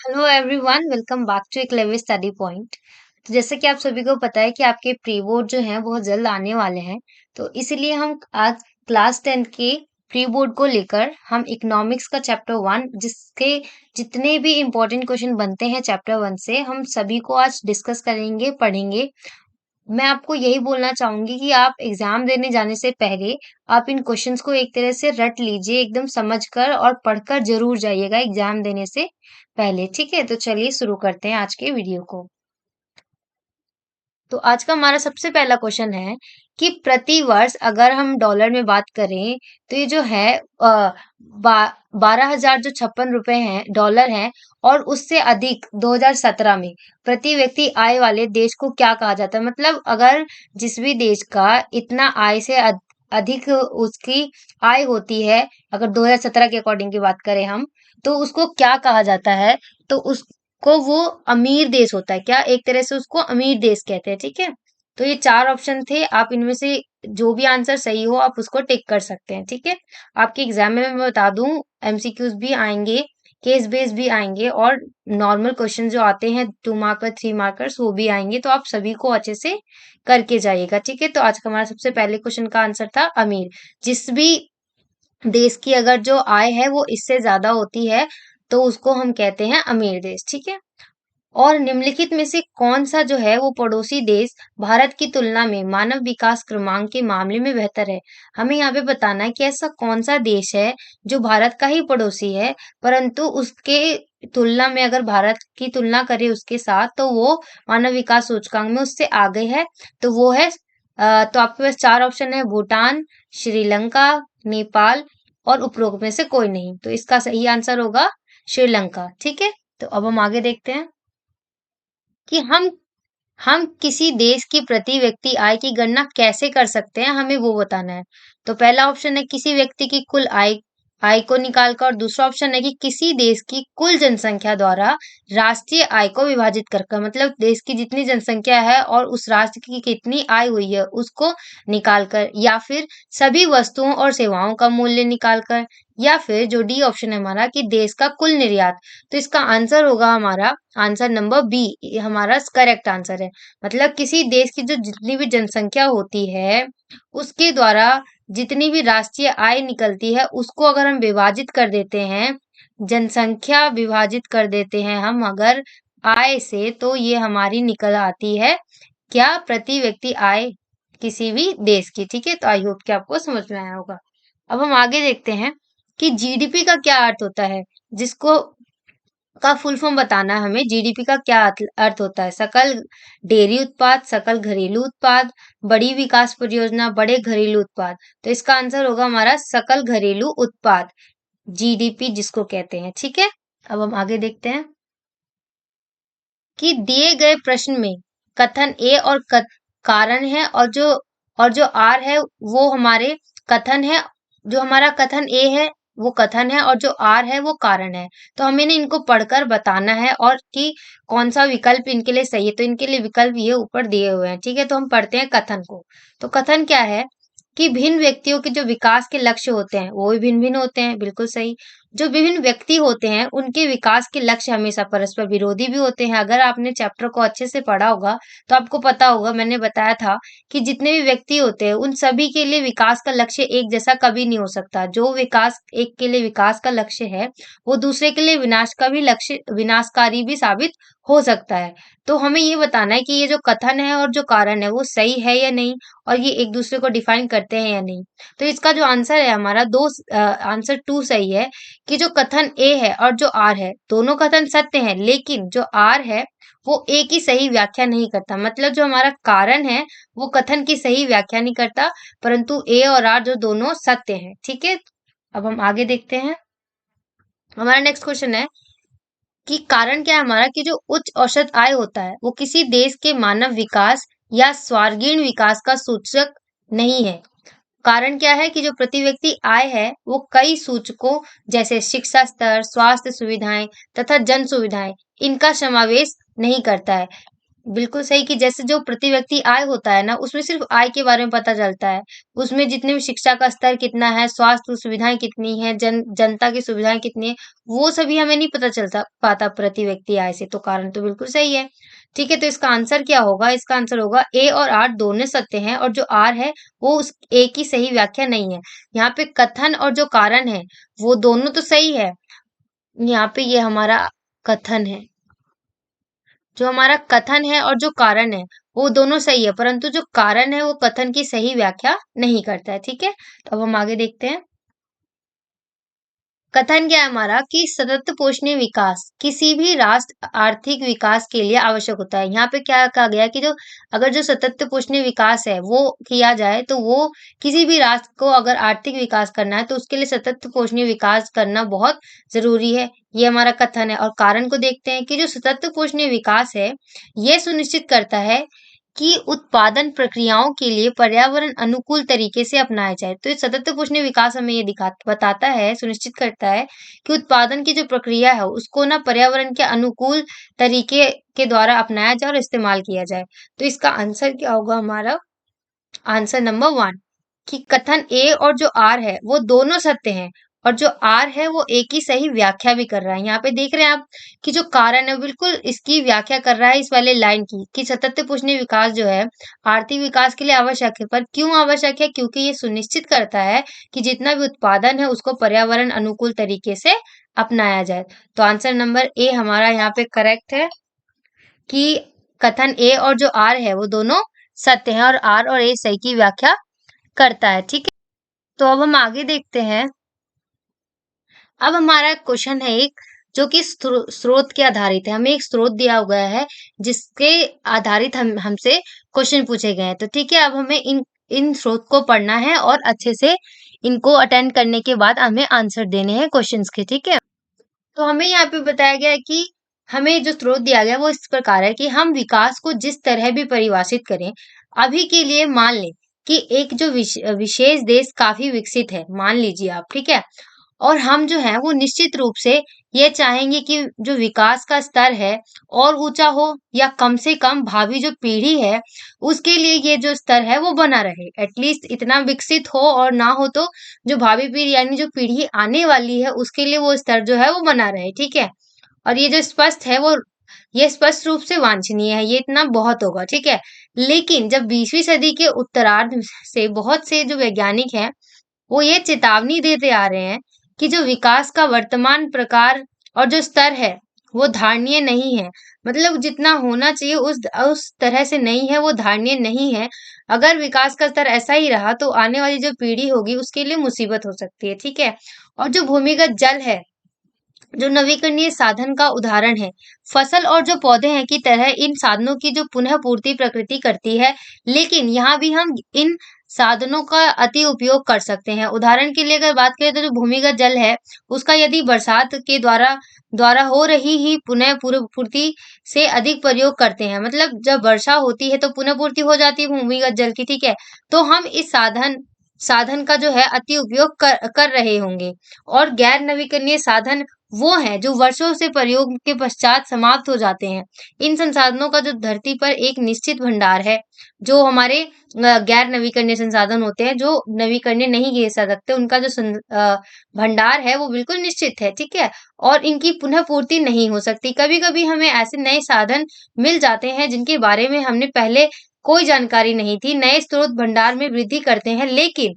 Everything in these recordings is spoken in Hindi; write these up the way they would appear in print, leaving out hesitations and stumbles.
Hello everyone, welcome back to a clever study point. तो जैसे कि आप सभी को पता है कि आपके प्री बोर्ड जो हैं बहुत जल्द आने वाले हैं। तो इसीलिए हम आज क्लास 10 के प्री बोर्ड को लेकर हम इकोनॉमिक्स का चैप्टर 1 जिसके जितने भी इम्पोर्टेंट क्वेश्चन बनते हैं चैप्टर 1 से हम सभी को आज डिस्कस करेंगे, पढ़ेंगे। मैं आपको यही बोलना चाहूंगी कि आप एग्जाम देने जाने से पहले आप इन क्वेश्चंस को एक तरह से रट लीजिए, एकदम समझकर और पढ़कर जरूर जाइएगा एग्जाम देने से पहले। ठीक है, तो चलिए शुरू करते हैं आज के वीडियो को। तो आज का हमारा सबसे पहला क्वेश्चन है कि प्रति वर्ष अगर हम डॉलर में बात करें तो ये जो है 12,000 जो 56 रुपए हैं डॉलर हैं, और उससे अधिक 2017 में प्रति व्यक्ति आय वाले देश को क्या कहा जाता है। मतलब अगर जिस भी देश का इतना आय से अधिक उसकी आय होती है, अगर 2017 के अकॉर्डिंग की बात करें हम, तो उसको क्या कहा जाता है। तो उस को वो अमीर देश होता है। क्या, एक तरह से उसको अमीर देश कहते हैं। ठीक है, तो ये चार ऑप्शन थे, आप इनमें से जो भी आंसर सही हो आप उसको टिक कर सकते हैं। ठीक है, आपके एग्जाम में मैं बता दूं, एमसीक्यूज भी आएंगे, केस बेस भी आएंगे, और नॉर्मल क्वेश्चन जो आते हैं 2 मार्कर 3 मार्कर्स वो भी आएंगे। तो आप सभी को अच्छे से करके जाइएगा। ठीक है, तो आज का हमारा सबसे पहले क्वेश्चन का आंसर था अमीर। जिस भी देश की अगर जो आय है वो इससे ज्यादा होती है तो उसको हम कहते हैं अमीर देश। ठीक है, और निम्नलिखित में से कौन सा जो है वो पड़ोसी देश भारत की तुलना में मानव विकास क्रमांक के मामले में बेहतर है। हमें यहाँ पे बताना है कि ऐसा कौन सा देश है जो भारत का ही पड़ोसी है, परंतु उसके तुलना में अगर भारत की तुलना करें उसके साथ तो वो मानव विकास सूचकांक में उससे आगे है। तो वो है तो आपके पास चार ऑप्शन है: भूटान, श्रीलंका, नेपाल और उपरोक्त में से कोई नहीं। तो इसका सही आंसर होगा श्रीलंका। ठीक है, तो अब हम आगे देखते हैं कि हम किसी देश की प्रति व्यक्ति आय की गणना कैसे कर सकते हैं, हमें वो बताना है। तो पहला ऑप्शन है किसी व्यक्ति की कुल आय आय को निकालकर, और दूसरा ऑप्शन है कि किसी देश की कुल जनसंख्या द्वारा राष्ट्रीय आय को विभाजित कर मतलब देश की जितनी जनसंख्या है और उस राष्ट्र की कितनी आय हुई है उसको निकालकर, या फिर सभी वस्तुओं और सेवाओं का मूल्य निकालकर, या फिर जो डी ऑप्शन है हमारा कि देश का कुल निर्यात। तो इसका आंसर होगा हमारा आंसर नंबर बी, ये हमारा करेक्ट आंसर है। मतलब किसी देश की जो जितनी भी जनसंख्या होती है उसके द्वारा जितनी भी राष्ट्रीय आय निकलती है उसको अगर हम विभाजित कर देते हैं, जनसंख्या विभाजित कर देते हैं हम अगर आय से, तो ये हमारी निकल आती है क्या, प्रति व्यक्ति आय किसी भी देश की। ठीक है, तो आई होप कि आपको समझ में आया होगा। अब हम आगे देखते हैं कि जीडीपी का क्या अर्थ होता है, जिसको का फुल फॉर्म बताना है हमें। जीडीपी का क्या अर्थ होता है: सकल डेयरी उत्पाद, सकल घरेलू उत्पाद, बड़ी विकास परियोजना, बड़े घरेलू उत्पाद। तो इसका आंसर होगा हमारा सकल घरेलू उत्पाद, जीडीपी जिसको कहते हैं। ठीक है, अब हम आगे देखते हैं कि दिए गए प्रश्न में कथन ए और कारण है, और जो आर है वो हमारे कथन है। जो हमारा कथन ए है वो कथन है, और जो आर है वो कारण है। तो हमें ना इनको पढ़कर बताना है और कि कौन सा विकल्प इनके लिए सही है। तो इनके लिए विकल्प ये ऊपर दिए हुए हैं। ठीक है, तो हम पढ़ते हैं कथन को। तो कथन क्या है कि भिन्न व्यक्तियों के जो विकास के लक्ष्य होते हैं वो भी भिन्न भिन्न होते हैं, बिल्कुल सही। जो विभिन्न व्यक्ति होते हैं उनके विकास के लक्ष्य हमेशा परस्पर विरोधी भी होते हैं। अगर आपने चैप्टर को अच्छे से पढ़ा होगा तो आपको पता होगा, मैंने बताया था कि जितने भी व्यक्ति होते हैं उन सभी के लिए विकास का लक्ष्य एक जैसा कभी नहीं हो सकता। जो विकास एक के लिए विकास का लक्ष्य है वो दूसरे के लिए विनाश का भी लक्ष्य, विनाशकारी भी साबित हो सकता है। तो हमें ये बताना है कि ये जो कथन है और जो कारण है वो सही है या नहीं, और ये एक दूसरे को डिफाइन करते हैं या नहीं। तो इसका जो आंसर है हमारा आंसर टू सही है कि जो कथन ए है और जो आर है दोनों कथन सत्य हैं, लेकिन जो आर है वो ए की सही व्याख्या नहीं करता। मतलब जो हमारा कारण है वो कथन की सही व्याख्या नहीं करता, परंतु ए और आर जो दोनों सत्य हैं। ठीक है, अब हम आगे देखते हैं। हमारा नेक्स्ट क्वेश्चन है कि कारण क्या है हमारा कि जो उच्च औसत आय होता है वो किसी देश के मानव विकास या स्वर्गीण विकास का सूचक नहीं है। कारण क्या है कि जो प्रति व्यक्ति आय है वो कई सूचकों जैसे शिक्षा स्तर, स्वास्थ्य सुविधाएं तथा जन सुविधाएं इनका समावेश नहीं करता है। बिल्कुल सही कि जैसे जो प्रति व्यक्ति आय होता है ना, उसमें सिर्फ़ आय के बारे में पता चलता है। उसमें जितने भी शिक्षा का स्तर कितना है, स्वास्थ्य सुविधाएँ कितनी हैं, जनता की सुविधाएँ कितनी हैं, वो सभी हमें नहीं पता चलता पाता प्रति व्यक्ति आय से, तो कारण तो बिल्कुल सही है। ठीक है, तो इसका आंसर क्या होगा? इसका आंसर होगा ए और आर दोनों सत्य हैं और जो आर है, वो उस ए की सही व्याख्या नहीं है। यहाँ पे कथन और जो कारण है, वो दोनों तो सही है। यहाँ पे ये हमारा कथन है। जो हमारा कथन है और जो कारण है, वो दोनों सही है, परंतु जो कारण है वो कथन की सही व्याख्या नहीं करता है, ठीक है? तो अब हम आगे देखते हैं। कथन क्या है हमारा कि सतत पोषणीय विकास किसी भी राष्ट्र आर्थिक विकास के लिए आवश्यक होता है। यहाँ पे क्या कहा गया है कि जो अगर जो सतत पोषणीय विकास है वो किया जाए तो वो किसी भी राष्ट्र को अगर आर्थिक विकास करना है तो उसके लिए सतत पोषणीय विकास करना बहुत जरूरी है। ये हमारा कथन है और कारण को देखते हैं कि जो सतत पोषणीय विकास है ये सुनिश्चित करता है कि उत्पादन प्रक्रियाओं के लिए पर्यावरण अनुकूल तरीके से अपनाया जाए। तो ये सतत पोषणीय विकास हमें ये बताता है, सुनिश्चित करता है कि उत्पादन की जो प्रक्रिया है उसको ना पर्यावरण के अनुकूल तरीके के द्वारा अपनाया जाए और इस्तेमाल किया जाए। तो इसका आंसर क्या होगा हमारा? आंसर नंबर 1 कि कथन ए और जो आर है वो दोनों सत्य हैं और जो आर है वो ए की सही व्याख्या भी कर रहा है। यहाँ पे देख रहे हैं आप कि जो कारण है बिल्कुल इसकी व्याख्या कर रहा है इस वाले लाइन की कि सतत पोषणीय विकास जो है आर्थिक विकास के लिए आवश्यक है। पर क्यों आवश्यक है? क्योंकि ये सुनिश्चित करता है कि जितना भी उत्पादन है उसको पर्यावरण अनुकूल तरीके से अपनाया जाए। तो आंसर नंबर ए हमारा यहाँ पे करेक्ट है कि कथन ए और जो आर है वो दोनों सत्य हैं और आर और ए सही की व्याख्या करता है, ठीक है? तो अब हम आगे देखते हैं। अब हमारा क्वेश्चन है एक जो कि स्रोत के आधारित है। हमें एक स्रोत दिया हुआ है जिसके आधारित हमसे क्वेश्चन पूछे गए हैं। तो ठीक है, अब हमें इन इन स्रोत को पढ़ना है और अच्छे से इनको अटेंड करने के बाद हमें आंसर देने हैं क्वेश्चंस के, ठीक है? तो हमें यहाँ पे बताया गया है कि हमें जो स्रोत दिया गया है वो इस प्रकार है कि हम विकास को जिस तरह भी परिभाषित करें, अभी के लिए मान लें कि एक जो विशेष देश काफी विकसित है, मान लीजिए आप, ठीक है? और हम जो है वो निश्चित रूप से ये चाहेंगे कि जो विकास का स्तर है और ऊंचा हो या कम से कम भावी जो पीढ़ी है उसके लिए ये जो स्तर है वो बना रहे, एटलीस्ट इतना विकसित हो और ना हो तो जो भावी पीढ़ी यानी जो पीढ़ी आने वाली है उसके लिए वो स्तर जो है वो बना रहे, ठीक है? और ये जो स्पष्ट है वो ये स्पष्ट रूप से वांछनीय है, ये इतना बहुत होगा, ठीक है? लेकिन जब 20वीं सदी के उत्तरार्ध से बहुत से जो वैज्ञानिक हैं वो ये चेतावनी देते आ रहे हैं कि जो विकास का वर्तमान प्रकार और जो स्तर है वो धारणीय नहीं है। मतलब जितना होना चाहिए उस तरह से नहीं है, वो धारणीय नहीं है। अगर विकास का स्तर ऐसा ही रहा तो आने वाली जो पीढ़ी होगी उसके लिए मुसीबत हो सकती है, ठीक है? और जो भूमिगत जल है जो नवीकरणीय साधन का उदाहरण है। फसल और जो पौधे हैं की तरह इन साधनों की जो पुनः पूर्ति प्रकृति करती है, लेकिन यहाँ भी हम इन साधनों का अति उपयोग कर सकते हैं। उदाहरण के लिए अगर बात करें तो जो भूमिगत जल है, उसका यदि बरसात के द्वारा द्वारा हो रही ही पुनः पूर्ति से अधिक प्रयोग करते हैं, मतलब जब वर्षा होती है तो पुनः पूर्ति हो जाती है भूमिगत जल की, ठीक है? तो हम इस साधन साधन का जो है अति उपयोग कर रहे होंगे और गैर नवीकरणीय साधन वो हैं जो वर्षों से प्रयोग के पश्चात समाप्त हो जाते हैं। इन संसाधनों का जो धरती पर एक निश्चित भंडार है, जो हमारे गैर नवीकरणीय संसाधन होते हैं, जो नवीकरणीय नहीं किए जा सकते, उनका जो भंडार है वो बिल्कुल निश्चित है, ठीक है? और इनकी पुनः पूर्ति नहीं हो सकती। कभी-कभी हमें ऐसे नए साधन मिल जाते हैं जिनके बारे में हमने पहले कोई जानकारी नहीं थी, नए स्रोत भंडार में वृद्धि करते हैं, लेकिन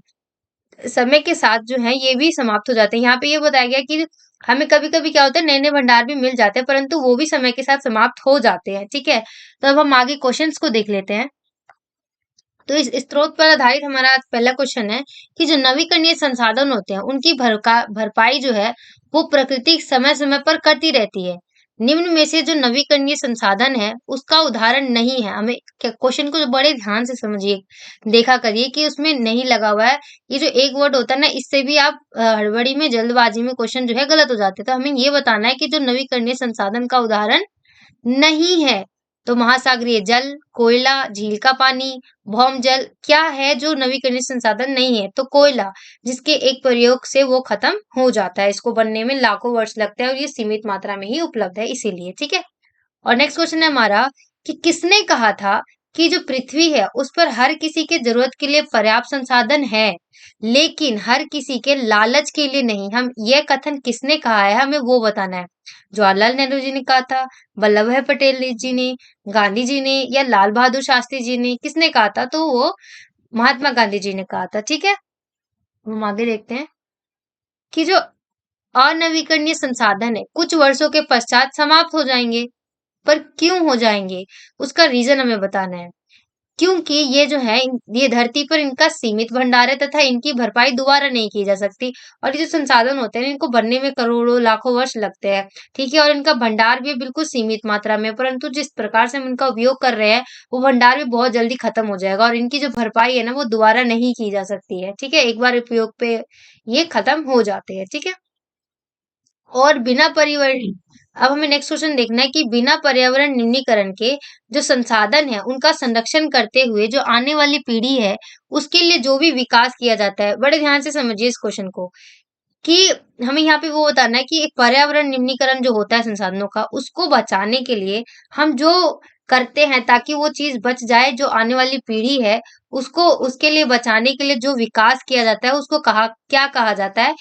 समय के साथ जो है ये भी समाप्त हो जाते हैं। यहाँ पे ये बताया गया कि हमें कभी-कभी क्या होता है नए-नए भंडार भी मिल जाते हैं परंतु वो भी समय के साथ समाप्त हो जाते हैं, ठीक है? तो अब हम आगे क्वेश्चंस को देख लेते हैं। तो इस स्रोत पर आधारित हमारा आज पहला क्वेश्चन है कि जो नवीकरणीय संसाधन होते हैं उनकी भरपाई जो है वो प्रकृति समय-समय पर करती रहती है। निम्न में से जो नवीकरणीय संसाधन है उसका उदाहरण नहीं है। हमें क्वेश्चन को बड़े ध्यान से समझिए, देखा करिए कि उसमें नहीं लगा हुआ है। ये जो एक वर्ड होता है ना इससे भी आप हड़बड़ी में जल्दबाजी में क्वेश्चन जो है गलत हो जाते हैं। तो हमें ये बताना है कि जो नवीकरणीय संसाधन का उदाहरण नहीं है। तो महासागरीय जल, कोयला, झील का पानी, भौम जल क्या है जो नवीकरणीय संसाधन नहीं है? तो कोयला, जिसके एक प्रयोग से वो खत्म हो जाता है। इसको बनने में लाखों वर्ष लगते हैं और ये सीमित मात्रा में ही उपलब्ध है इसीलिए, ठीक है? और नेक्स्ट क्वेश्चन है हमारा कि किसने कहा था कि जो पृथ्वी है उस पर हर किसी के जरूरत के लिए पर्याप्त संसाधन है, लेकिन हर किसी के लालच के लिए नहीं। हम यह कथन किसने कहा है, हमें वो बताना है। जवाहरलाल नेहरू जी ने कहा था, वल्लभ भाई पटेल जी ने, गांधी जी ने, या लाल बहादुर शास्त्री जी ने, किसने कहा था? तो वो महात्मा गांधी जी ने कहा था। ठीक है, हम आगे देखते हैं कि जो अनवीकरणीय संसाधन है कुछ वर्षों के पश्चात समाप्त हो जाएंगे। पर क्यों हो जाएंगे, उसका रीजन हमें बताना है। क्योंकि ये जो है ये धरती पर इनका सीमित भंडार है तथा इनकी भरपाई दोबारा नहीं की जा सकती। और ये जो संसाधन होते हैं इनको भरने में करोड़ों लाखों वर्ष लगते हैं। ठीक है, और इनका भंडार भी बिल्कुल सीमित मात्रा में, परंतु जिस प्रकार से हम इनका उपयोग कर रहे हैं वो भंडार भी बहुत जल्दी खत्म हो जाएगा, और इनकी जो भरपाई है ना वो दोबारा नहीं की जा सकती है। ठीक है, एक बार उपयोग पे ये खत्म हो जाते हैं। ठीक है, और बिना परिवहन, अब हमें नेक्स्ट क्वेश्चन देखना है कि बिना पर्यावरण निम्नीकरण के जो संसाधन है उनका संरक्षण करते हुए जो आने वाली पीढ़ी है उसके लिए जो भी विकास किया जाता है, बड़े ध्यान से समझिए इस क्वेश्चन को, कि हमें यहाँ पे वो बताना है कि एक पर्यावरण निम्नीकरण जो होता है संसाधनों का, उसको बचाने के लिए हम जो करते हैं ताकि वो चीज बच जाए, जो आने वाली पीढ़ी है उसको, उसके लिए बचाने के लिए जो विकास किया जाता है उसको कहा क्या कहा जाता है?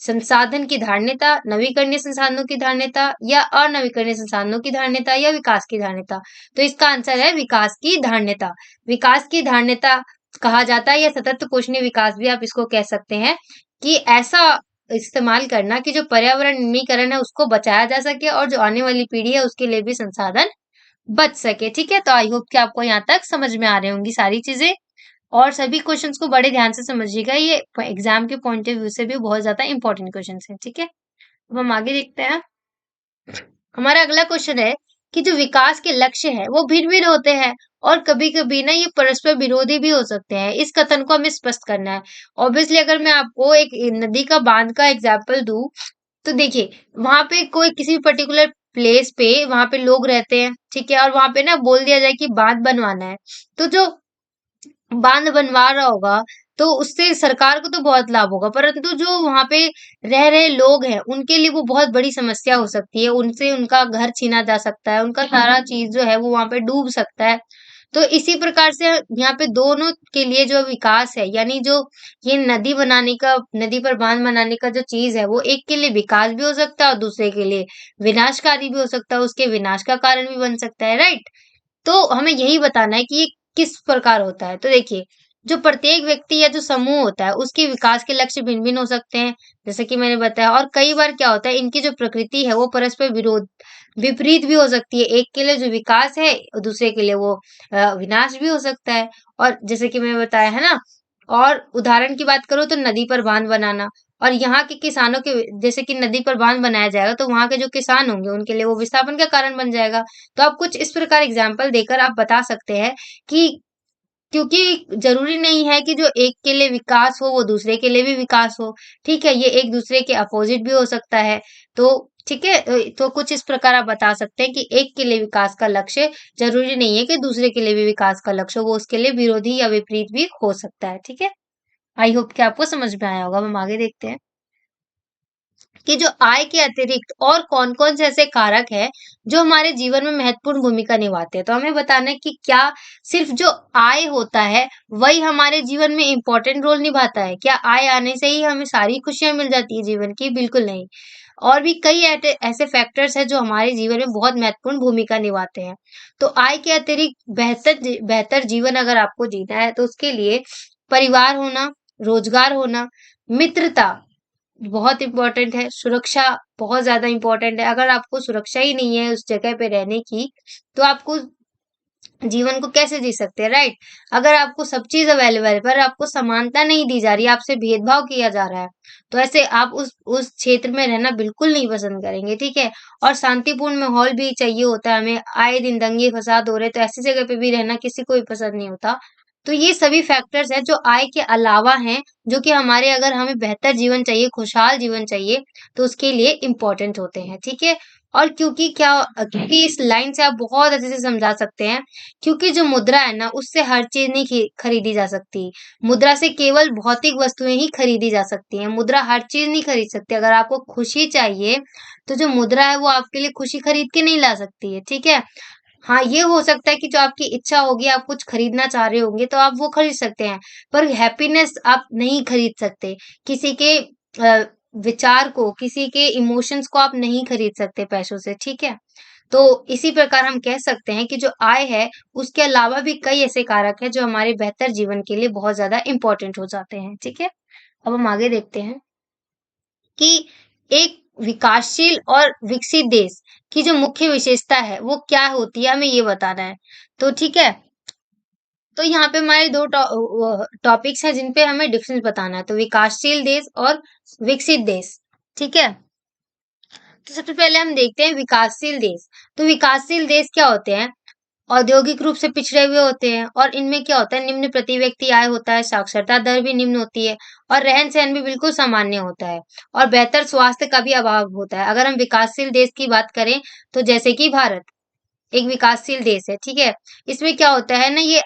संसाधन की धारणता, नवीकरणीय संसाधनों की धारणता, या अनवीकरणीय संसाधनों की धारणता, या विकास की धारणता। तो इसका आंसर है विकास की धारणता। विकास की धारणता कहा जाता है, या सतत पोषणीय विकास भी आप इसको कह सकते हैं, कि ऐसा इस्तेमाल करना कि जो पर्यावरण निम्नीकरण है उसको बचाया जा सके और जो आने वाली पीढ़ी है उसके लिए भी संसाधन बच सके। ठीक है, तो आई होप कि आपको यहाँ तक समझ में आ रही होंगी सारी चीजें, और सभी क्वेश्चंस को बड़े ध्यान से समझिएगा, ये एग्जाम के पॉइंट ऑफ व्यू से भी बहुत ज्यादा इंपॉर्टेंट क्वेश्चंस हैं। ठीक है, अब हम आगे देखते हैं। हमारा अगला क्वेश्चन है कि जो विकास के लक्ष्य है वो भिन्न भिन्न होते हैं, और कभी कभी ना ये परस्पर विरोधी भी हो सकते हैं। इस कथन को हमें स्पष्ट करना है। ऑब्वियसली अगर मैं आपको एक नदी का बांध का एग्जाम्पल दूं, तो देखिए वहां पे कोई किसी पर्टिकुलर प्लेस पे वहां पे लोग रहते हैं। ठीक है, और वहां पे ना बोल दिया जाए कि बांध बनवाना है, तो जो बांध बनवा रहा होगा तो उससे सरकार को तो बहुत लाभ होगा, परंतु जो वहां पे रह रहे लोग हैं उनके लिए वो बहुत बड़ी समस्या हो सकती है। उनसे उनका घर छीना जा सकता है, उनका सारा चीज जो है वो वहां पे डूब सकता है। तो इसी प्रकार से यहाँ पे दोनों के लिए जो विकास है, यानी जो ये नदी बनाने का, नदी पर बांध बनाने का जो चीज है, वो एक के लिए विकास भी हो सकता है और दूसरे के लिए विनाशकारी भी हो सकता है, उसके विनाश का कारण भी बन सकता है। राइट, तो हमें यही बताना है कि ये किस प्रकार होता है। तो देखिए, जो प्रत्येक व्यक्ति या जो समूह होता है उसके विकास के लक्ष्य भिन्न भिन्न हो सकते हैं, जैसे कि मैंने बताया, और कई बार क्या होता है इनकी जो प्रकृति है वो परस्पर विरोध विपरीत भी हो सकती है। एक के लिए जो विकास है और दूसरे के लिए वो विनाश भी हो सकता है। और जैसे कि मैंने बताया है ना, और उदाहरण की बात करूँ तो नदी पर बांध बनाना, और यहाँ के किसानों के, जैसे कि नदी पर बांध बनाया जाएगा तो वहां के जो किसान होंगे उनके लिए वो विस्थापन का कारण बन जाएगा। तो आप कुछ इस प्रकार एग्जाम्पल देकर आप बता सकते हैं कि, क्योंकि जरूरी नहीं है कि जो एक के लिए विकास हो वो दूसरे के लिए भी विकास हो। ठीक है, ये एक दूसरे के अपोजिट भी हो सकता है। तो ठीक है, तो कुछ इस प्रकार आप बता सकते हैं कि एक के लिए विकास का लक्ष्य जरूरी नहीं है कि दूसरे के लिए भी विकास का लक्ष्य हो, वो उसके लिए विरोधी या विपरीत भी हो सकता है। ठीक है, आई होप कि आपको समझ में आया होगा। हम आगे देखते हैं कि जो आय के अतिरिक्त और कौन-कौन से ऐसे कारक हैं जो हमारे जीवन में महत्वपूर्ण भूमिका निभाते हैं। तो हमें बताना है कि क्या सिर्फ जो आय होता है वही हमारे जीवन में इम्पोर्टेंट रोल निभाता है? क्या आय आने से ही हमें सारी खुशियां मिल जाती है जीवन की? बिल्कुल नहीं। और भी कई ऐसे फैक्टर्स हैं जो हमारे जीवन में बहुत महत्वपूर्ण भूमिका निभाते हैं। तो आय के अतिरिक्त बेहतर जीवन अगर आपको जीना है तो उसके लिए परिवार होना, रोजगार होना, मित्रता बहुत इम्पोर्टेंट है, सुरक्षा बहुत ज़्यादा इम्पोर्टेंट है। अगर आपको सुरक्षा ही नहीं है उस जगह पे रहने की, तो आपको जीवन को कैसे जी सकते हैं, राइट? अगर आपको सब चीज़ अवेलेबल है, पर आपको समानता नहीं दी जा रही है, आपसे भेदभाव किया जा रहा है, तो ऐसे आप उस क्षेत्र में रहना बिल्कुल नहीं पसंद करेंगे, ठीक है? और शांतिपूर्ण माहौल भी चाहिए होता है हमें, आए दिन दंगे-फसाद हो रहे, तो ऐसी जगह पे भी रहना किसी को भी पसंद नहीं होता। तो ये सभी फैक्टर्स हैं जो आय के अलावा हैं, जो कि हमारे, अगर हमें बेहतर जीवन चाहिए, खुशहाल जीवन चाहिए, तो उसके लिए इम्पोर्टेंट होते हैं, ठीक है? और क्योंकि इस लाइन से आप बहुत अच्छे से समझा सकते हैं, क्योंकि जो मुद्रा है ना, उससे हर चीज़ नहीं खरीदी जा सकती। मुद्रा से केवल भौतिक वस्तुएँ ही खरीदी जा सकती हैं। मुद्रा हर चीज़ नहीं खरीद सकती। अगर आपको खुशी चाहिए, तो जो मुद्रा है वो आपके लिए खुशी खरीद के नहीं ला सकती है, ठीक है? हाँ, ये हो सकता है कि जो आपकी इच्छा होगी, आप कुछ खरीदना चाह रहे होंगे तो आप वो खरीद सकते हैं, पर हैप्पीनेस आप नहीं खरीद सकते। किसी के विचार को, किसी के इमोशंस को आप नहीं खरीद सकते पैसों से, ठीक है? तो इसी प्रकार हम कह सकते हैं कि जो आय है, उसके अलावा भी कई ऐसे कारक हैं जो हमारे बेहतर जीवन के लिए बहुत ज़्यादा इम्पोर्टेंट हो जाते हैं, ठीक है? अब हम आगे देखते हैं कि एक विकासशील और विकसित देश की जो मुख्य विशेषता है, वो क्या होती है, हमें ये बताना है। तो ठीक है, तो यहाँ पे हमारे 2 टॉपिक्स हैं जिन पे हमें डिफरेंस बताना है, तो विकासशील देश और विकसित देश, ठीक है? तो सबसे पहले हम देखते हैं विकासशील देश। तो विकासशील देश क्या होते हैं? औद्योगिक रूप से पिछड़े हुए होते हैं और इनमें क्या होता है, निम्न प्रति व्यक्ति आय होता है, साक्षरता दर भी निम्न होती है और रहन-सहन भी बिल्कुल सामान्य होता है और बेहतर स्वास्थ्य का भी अभाव होता है। अगर हम विकासशील देश की बात करें, तो जैसे कि भारत एक विकासशील देश है, ठीक है? इसमें क्या होता है ना, ये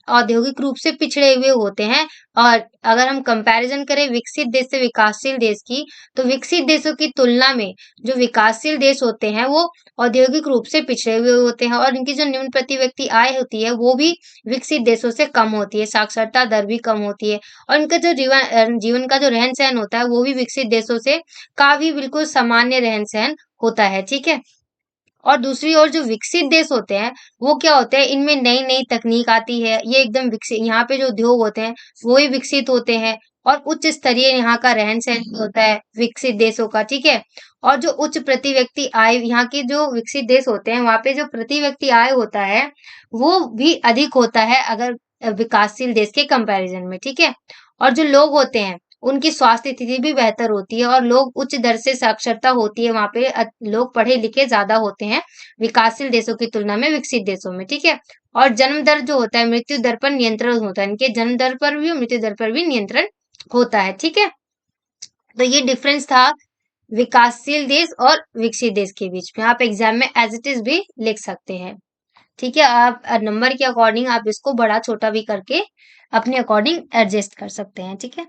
औद्योगिक रूप से पिछड़े हुए होते हैं और अगर हम कंपैरिजन करें विकसित देश से विकासशील देश की, तो विकसित देशों की तुलना में जो विकासशील देश होते हैं, वो औद्योगिक रूप से पिछड़े हुए होते हैं और इनकी जो निम्न प्रति व्यक्ति आय होती है, वो भी विकसित देशों से कम होती है, साक्षरता दर भी कम होती है और इनका जो जीवन का जो रहन-सहन होता है, वो भी विकसित देशों से काफ़ी बिल्कुल सामान्य रहन-सहन होता है, ठीक है? और दूसरी ओर जो विकसित देश होते हैं, वो क्या होते हैं, इनमें नई-नई तकनीक आती है, ये एकदम विकसित, यहाँ पे जो उद्योग होते हैं, वो ही विकसित होते हैं और उच्च स्तरीय यहाँ का रहन-सहन होता है विकसित देशों का, ठीक है? और जो उच्च प्रति व्यक्ति आय, यहाँ के जो विकसित देश होते हैं, वहाँ पे जो प्रति व्यक्ति आय होता है, वो भी अधिक होता है अगर विकासशील देश के कंपैरिजन में, ठीक है? और जो लोग होते हैं, उनकी स्वास्थ्य स्थिति भी बेहतर होती है और लोग उच्च दर से साक्षरता होती है, वहाँ पे लोग पढ़े-लिखे ज़्यादा होते हैं, विकासशील देशों की तुलना में विकसित देशों में, ठीक है? और जन्म दर जो होता है, मृत्यु दर पर नियंत्रण होता है, इनके जन्म दर पर भी और मृत्यु दर पर भी नियंत्रण होता है, ठीक है? तो ये डिफरेंस था विकासशील देश और विकसित देश के बीच में। आप एग्जाम में एज़ इट इज़ भी लिख सकते हैं, ठीक है? आप नंबर के अकॉर्डिंग आप इसको बड़ा-छोटा भी करके अपने अकॉर्डिंग एडजस्ट कर सकते हैं, ठीक है?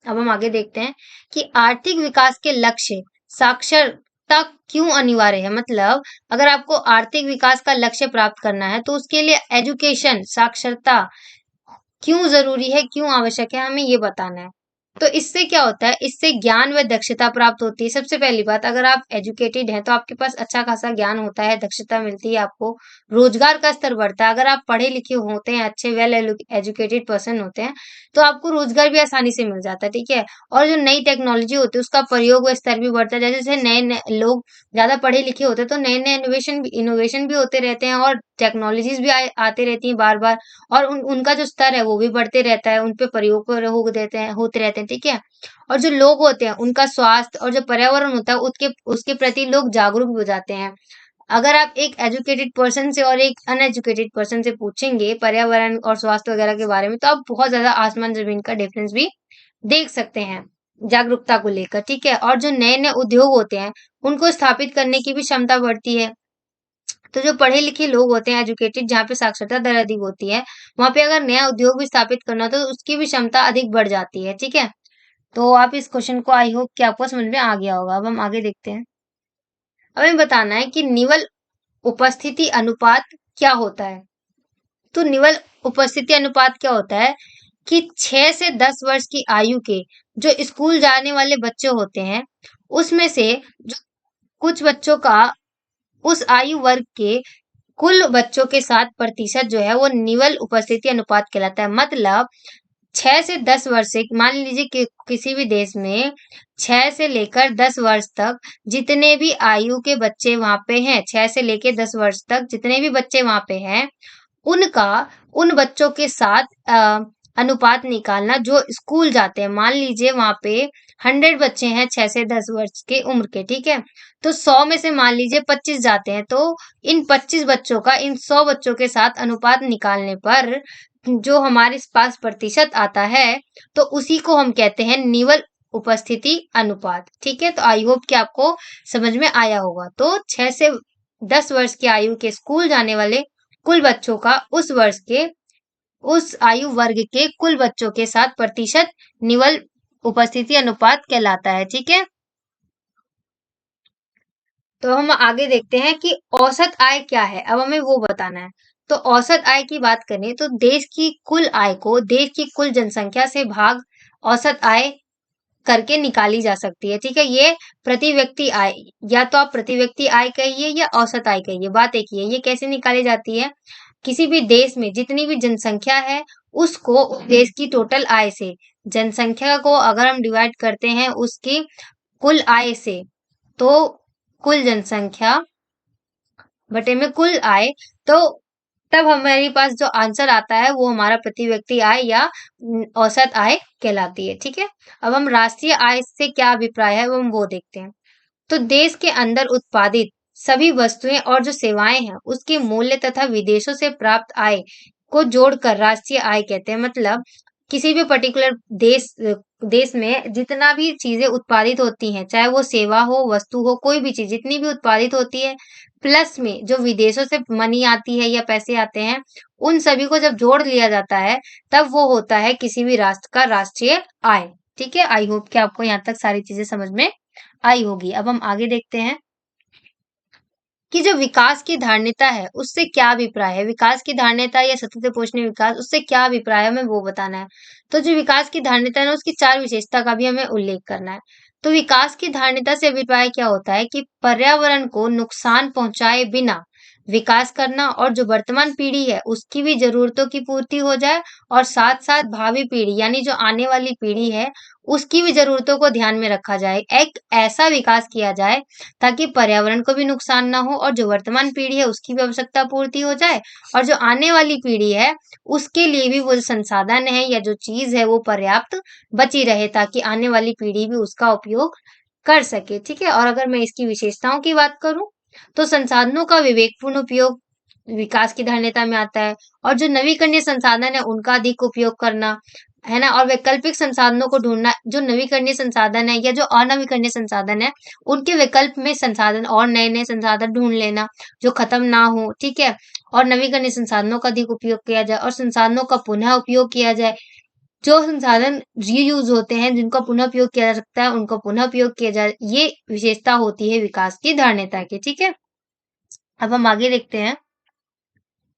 अब हम आगे देखते हैं कि आर्थिक विकास के लक्ष्य साक्षरता क्यों अनिवार्य है, मतलब अगर आपको आर्थिक विकास का लक्ष्य प्राप्त करना है तो उसके लिए एजुकेशन साक्षरता क्यों जरूरी है, क्यों आवश्यक है, हमें ये बताना है। तो इससे क्या होता है, इससे ज्ञान व दक्षता प्राप्त होती है। सबसे पहली बात, अगर आप एजुकेटेड हैं तो आपके पास अच्छा खासा ज्ञान होता है, दक्षता मिलती है आपको, रोजगार का स्तर बढ़ता है। अगर आप पढ़े लिखे होते हैं, अच्छे वेल एजुकेटेड पर्सन होते हैं, तो आपको रोजगार भी आसानी से मिल जाता है, ठीक है? और जो नई टेक्नोलॉजी होती है उसका प्रयोग व स्तर भी बढ़ता है। जैसे जैसे नए नए लोग ज्यादा पढ़े लिखे होते हैं तो नए नए इनोवेशन भी होते रहते हैं और टेक्नोलॉजीज भी आते रहती हैं बार बार और उनका जो स्तर है वो भी बढ़ते रहता है, उन पे प्रयोग होते रहते हैं, ठीक है? और जो लोग होते हैं उनका स्वास्थ्य और जो पर्यावरण होता है उसके उसके प्रति लोग जागरूक हो जाते हैं। अगर आप एक एजुकेटेड पर्सन से और एक अनएजुकेटेड पर्सन से पूछेंगे पर्यावरण और स्वास्थ्य वगैरह के बारे में, तो आप बहुत ज्यादा आसमान जमीन का डिफरेंस भी देख सकते हैं जागरूकता को लेकर, ठीक है? और जो नए नए उद्योग होते हैं उनको स्थापित करने की भी क्षमता बढ़ती है। तो जो पढ़े लिखे लोग होते हैं एजुकेटेड, जहाँ पे साक्षरता दर अधिक होती है, वहां पे अगर नया उद्योग भी स्थापित करना हो तो उसकी भी क्षमता अधिक बढ़ जाती है, ठीक है? तो आप इस क्वेश्चन को, आई होप कि आपको समझ में आ गया होगा। अब हम आगे देखते हैं। अब हमें बताना है कि निवल उपस्थिति अनुपात क्या होता है। तो निवल उपस्थिति अनुपात क्या होता है कि 6 से 10 वर्ष की आयु के जो स्कूल जाने वाले बच्चे होते हैं, उसमें से जो कुछ बच्चों का उस आयु वर्ग के कुल बच्चों के 7% जो है वो निवल उपस्थिति अनुपात कहलाता है। मतलब 6 से 10 वर्ष से, मान लीजिए कि किसी भी देश में 6 से लेकर 10 वर्ष तक जितने भी आयु के बच्चे वहां पे हैं, 6 से लेकर 10 वर्ष तक जितने भी बच्चे वहां पे हैं, उनका उन बच्चों के साथ अनुपात निकालना जो स्कूल जाते हैं। मान लीजिए वहां पे 100 बच्चे हैं 6 से 10 वर्ष के उम्र के, ठीक है? तो 100 में से मान लीजिए 25 जाते हैं, तो इन 25 बच्चों का इन 100 बच्चों के साथ अनुपात निकालने पर जो हमारे पास प्रतिशत आता है, तो उसी को हम कहते हैं निवल उपस्थिति अनुपात, ठीक है? तो आई होप कि आपको समझ में आया होगा। तो 6 से 10 वर्ष की आयु के स्कूल जाने वाले कुल बच्चों का उस वर्ष के उस आयु वर्ग के कुल बच्चों के साथ प्रतिशत निवल उपस्थिति अनुपात कहलाता है, ठीक है? तो हम आगे देखते हैं कि औसत आय क्या है, अब हमें वो बताना है। तो औसत आय की बात करें तो देश की कुल आय को देश की कुल जनसंख्या से भाग औसत आय करके निकाली जा सकती है। ठीक है, ये प्रति व्यक्ति आय, या तो आप प्रति व्यक्ति आय कहिए या औसत आय कहिए, बात एक ही है। ये कैसे निकाली जाती है? किसी भी देश में जितनी भी जनसंख्या है उसको देश की टोटल आय से, जनसंख्या को अगर हम डिवाइड करते हैं उसकी कुल आय से, तो कुल जनसंख्या बटे में कुल आय, तो तब हमारे पास जो आंसर आता है वो हमारा प्रति व्यक्ति आय या औसत आय कहलाती है। ठीक है, अब हम राष्ट्रीय आय से क्या अभिप्राय है वो हम वो देखते हैं। तो देश के अंदर उत्पादित सभी वस्तुएं और जो सेवाएं हैं उसके मूल्य तथा विदेशों से प्राप्त आय को जोड़कर राष्ट्रीय आय कहते हैं। मतलब किसी भी पर्टिकुलर देश में जितना भी चीजें उत्पादित होती हैं, चाहे वो सेवा हो, वस्तु हो, कोई भी चीज जितनी भी उत्पादित होती है, प्लस में जो विदेशों से मनी आती है या पैसे आते हैं, उन सभी को जब जोड़ लिया जाता है तब वो होता है किसी भी राष्ट्र का राष्ट्रीय आय। ठीक है, आई होप कि आपको यहाँ तक सारी चीजें समझ में आई होगी। अब हम आगे देखते हैं कि जो विकास की धारणता है उससे क्या अभिप्राय है। विकास की धारणता या सतत पोषणीय विकास, उससे क्या अभिप्राय है हमें वो बताना है। तो जो विकास की धारणता है ना उसकी चार विशेषता का भी हमें उल्लेख करना है। तो विकास की धारणता से अभिप्राय क्या होता है कि पर्यावरण को नुकसान पहुंचाए बिना विकास करना, और जो वर्तमान पीढ़ी है उसकी भी जरूरतों की पूर्ति हो जाए, और साथ साथ भावी पीढ़ी यानी जो आने वाली पीढ़ी है उसकी भी जरूरतों को ध्यान में रखा जाए। एक ऐसा विकास किया जाए ताकि पर्यावरण को भी नुकसान ना हो, और जो वर्तमान पीढ़ी है उसकी भी आवश्यकता पूर्ति हो जाए, और जो आने वाली पीढ़ी है उसके लिए भी वो जो संसाधन है या जो चीज है वो पर्याप्त बची रहे, ताकि आने वाली पीढ़ी भी उसका उपयोग कर सके। ठीक है, और अगर मैं इसकी विशेषताओं की बात करूं तो संसाधनों का विवेकपूर्ण उपयोग विकास की धारणता में आता है, और जो नवीकरणीय संसाधन है उनका अधिक उपयोग करना, है ना, और वैकल्पिक संसाधनों को ढूंढना। जो नवीकरणीय संसाधन है या जो अनवीकरणीय संसाधन है उनके विकल्प में संसाधन और नए नए संसाधन ढूंढ लेना जो खत्म ना हो। ठीक है, और नवीकरणीय संसाधनों का अधिक उपयोग किया जाए और संसाधनों का पुनः उपयोग किया जाए। जो संसाधन रीयूज होते हैं जिनका पुनः उपयोग किया जा सकता है उनका पुनः उपयोग किया जाए, ये विशेषता होती है विकास की धारणता की। ठीक है, अब हम आगे देखते हैं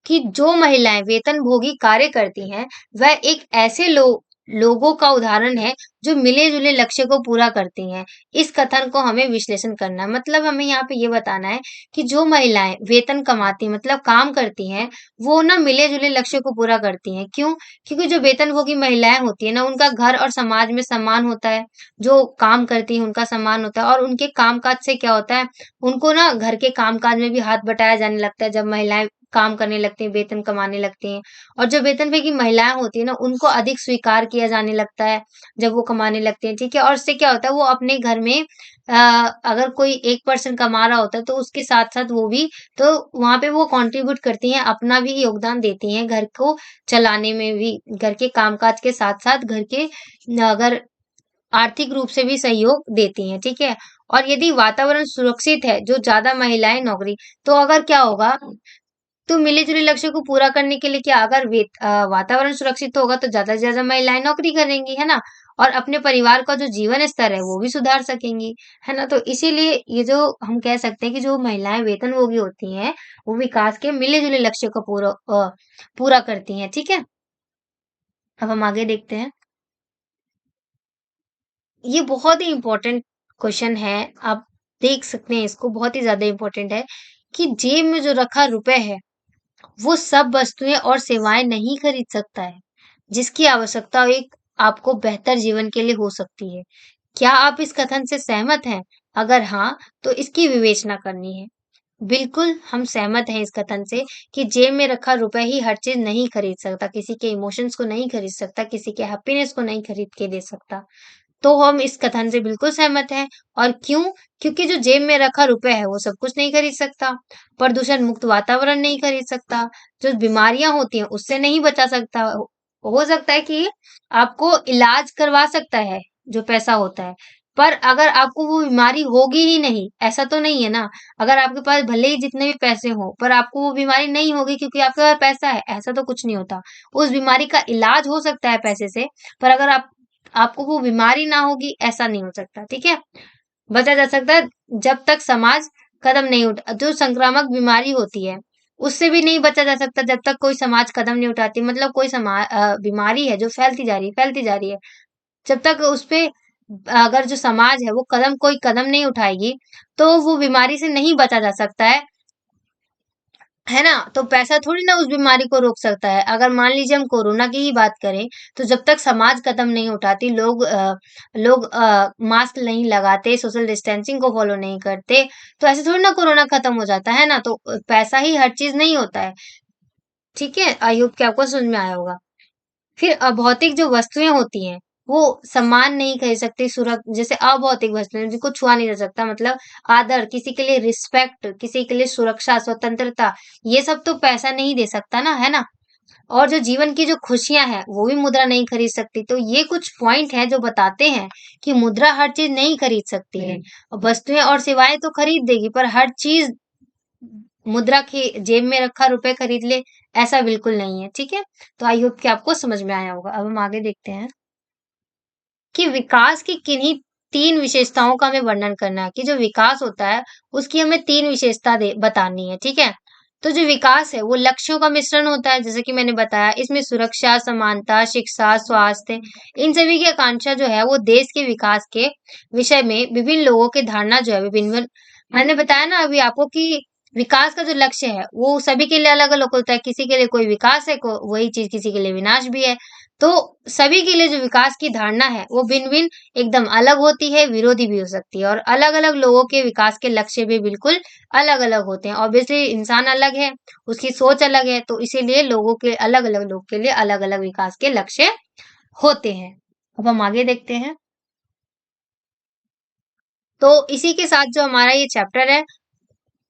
कि जो महिलाएं वेतनभोगी कार्य करती हैं वह एक ऐसे लोगों का उदाहरण है जो मिले-जुले लक्ष्य को पूरा करती हैं। इस कथन को हमें विश्लेषण करना है। मतलब हमें यहाँ पे ये बताना है कि जो महिलाएं वेतन कमाती मतलब काम करती हैं वो ना मिले-जुले लक्ष्य को पूरा करती हैं। क्यों? क्योंकि जो वेतनभोगी महिलाएं होती है ना उनका घर और समाज में सम्मान होता है। जो काम करती है उनका सम्मान होता है, और उनके काम-काज से क्या होता है, उनको ना घर के काम-काज में भी हाथ बटाया जाने लगता है जब महिलाएं काम करने लगती हैं, वेतन कमाने लगती हैं। और जो वेतनभोगी महिलाएँ होती हैं ना, उनको अधिक स्वीकार किया जाने लगता है, जब वो कमाने लगती हैं, ठीक है? और इससे क्या होता है, वो अपने घर में अगर कोई एक पर्सन कमा रहा होता है, तो उसके साथ-साथ वो भी तो वहाँ पे वो कंट्रीब्यूट करती हैं, अपना भी योगदान देती हैं घर को चलाने में भी, घर के काम-काज के साथ-साथ घर के अगर आर्थिक रूप से भी सहयोग देती हैं, ठीक है? और यदि वातावरण सुरक्षित है, जो ज़्यादा महिलाएँ नौकरी तो अगर क्या होगा, तो मिले-जुले लक्ष्य को पूरा करने के लिए क्या, अगर वातावरण सुरक्षित होगा तो ज़्यादा से ज़्यादा महिलाएँ नौकरी करेंगी, है ना? और अपने परिवार का जो जीवन स्तर है वो भी सुधार सकेंगी, है ना? तो इसीलिए ये जो हम कह सकते हैं कि जो महिलाएँ वेतनभोगी होती हैं, वो विकास के मिले-जुले लक्ष्य को पूरा करती हैं, ठीक है? अब हम आगे देखते हैं। ये बहुत ही इम्पोर्टेंट क्वेश्चन है, आप देख सकते हैं इसको, बहुत ही ज़्यादा इम्पोर्टेंट है कि जेब में जो रखा रुपए है वो सब वस्तुएं और सेवाएं नहीं खरीद सकता है जिसकी आवश्यकता एक आपको बेहतर जीवन के लिए हो सकती है। क्या आप इस कथन से सहमत हैं? अगर हाँ, तो इसकी विवेचना करनी है। बिल्कुल, हम सहमत हैं इस कथन से कि जेब में रखा रुपया ही हर चीज नहीं खरीद सकता, किसी के इमोशंस को नहीं खरीद सकता, किसी के हैप्पीनेस को नहीं खरीद के दे सकता। तो हम इस कथन से बिल्कुल सहमत हैं। और क्यों? क्योंकि जो जेब में रखा रुपया है वो सब कुछ नहीं खरीद सकता, प्रदूषण मुक्त वातावरण नहीं खरीद सकता, जो बीमारियां होती हैं उससे नहीं बचा सकता। हो सकता है कि आपको इलाज करवा सकता है जो पैसा होता है, पर अगर आपको वो बीमारी होगी ही नहीं, ऐसा तो नहीं है ना। अगर आपके पास भले ही जितने भी पैसे हो पर आपको वो बीमारी नहीं होगी क्योंकि आपके पास पैसा है, ऐसा तो कुछ नहीं होता। उस बीमारी का इलाज हो सकता है पैसे से, पर अगर आपको वो बीमारी ना होगी ऐसा नहीं हो सकता, ठीक है? बचा जा सकता है जब तक समाज कदम नहीं उठा, जो संक्रामक बीमारी होती है उससे भी नहीं बचा जा सकता जब तक कोई समाज कदम नहीं उठाती। मतलब कोई बीमारी है जो फैलती जा रही है, जब तक उस पे अगर जो समाज है वो कोई कदम नहीं उठाएगी, तो वो बीमारी से नहीं बचा जा सकता है ना? तो पैसा थोड़ी ना उस बीमारी को रोक सकता है। अगर मान लीजिए हम कोरोना की ही बात करें, तो जब तक समाज कदम नहीं उठाती, लोग मास्क नहीं लगाते, सोशल डिस्टेंसिंग को फॉलो नहीं करते, तो ऐसे थोड़ी ना कोरोना खत्म हो जाता है ना? तो पैसा ही हर चीज नहीं होता है। ठीक है, आई होप कि आपको समझ में आया होगा। फिर अभौतिक जो वस्तुएं होती हैं, वो सम्मान नहीं खरीद सकती, जैसे अभौतिक वस्तुएं जिनको छुआ नहीं जा सकता, मतलब आदर, किसी के लिए रिस्पेक्ट, किसी के लिए सुरक्षा, स्वतंत्रता, ये सब तो पैसा नहीं दे सकता ना, है ना? और जो जीवन की जो खुशियां हैं वो भी मुद्रा नहीं खरीद सकती। तो ये कुछ पॉइंट हैं जो बताते हैं कि मुद्रा हर चीज नहीं खरीद सकती है। वस्तुएं और सेवाएं तो खरीद देगी, पर हर चीज मुद्रा की जेब में रखा रुपए खरीद ले, ऐसा बिल्कुल नहीं है। ठीक है, तो आई होप कि आपको समझ में आया होगा। अब हम आगे देखते हैं कि विकास की किन्हीं तीन विशेषताओं का हमें वर्णन करना है, कि जो विकास होता है उसकी हमें तीन विशेषता बतानी है। ठीक है, तो जो विकास है वो लक्ष्यों का मिश्रण होता है, जैसे कि मैंने बताया, इसमें सुरक्षा, समानता, शिक्षा, स्वास्थ्य, इन सभी की आकांक्षा जो है वो देश के विकास के विषय में विभिन्न लोगों की धारणा जो है विभिन्न, मैंने बताया ना अभी आपको कि विकास का जो लक्ष्य है वो सभी के लिए अलग अलग होता है। किसी के लिए कोई विकास है, वही चीज किसी के लिए विनाश भी है। तो सभी के लिए जो विकास की धारणा है वो भिन्न भिन्न एकदम अलग होती है, विरोधी भी हो सकती है, और अलग अलग लोगों के विकास के लक्ष्य भी बिल्कुल अलग अलग होते हैं। ऑब्वियसली इंसान अलग है, उसकी सोच अलग है, तो इसीलिए लोगों के अलग अलग लोग के लिए अलग अलग विकास के लक्ष्य होते हैं। अब हम आगे देखते हैं। तो इसी के साथ जो हमारा ये चैप्टर है,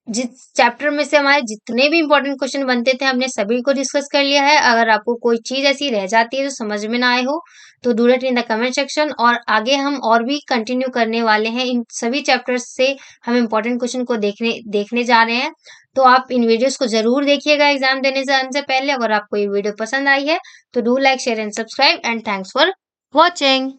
जिस चैप्टर में से हमारे जितने भी इंपॉर्टेंट क्वेश्चन बनते थे, हमने सभी को डिस्कस कर लिया है। अगर आपको कोई चीज ऐसी रह जाती है जो समझ में ना आए हो, तो do let in the comment section, और आगे हम और भी कंटिन्यू करने वाले हैं। इन सभी चैप्टर्स से हम इंपॉर्टेंट क्वेश्चन को देखने देखने जा रहे हैं। तो आप इन वीडियोस को जरूर देखिएगा एग्जाम देने से आने से पहले। अगर आपको ये वीडियो पसंद आई है तो do like, share and subscribe, and thanks for watching.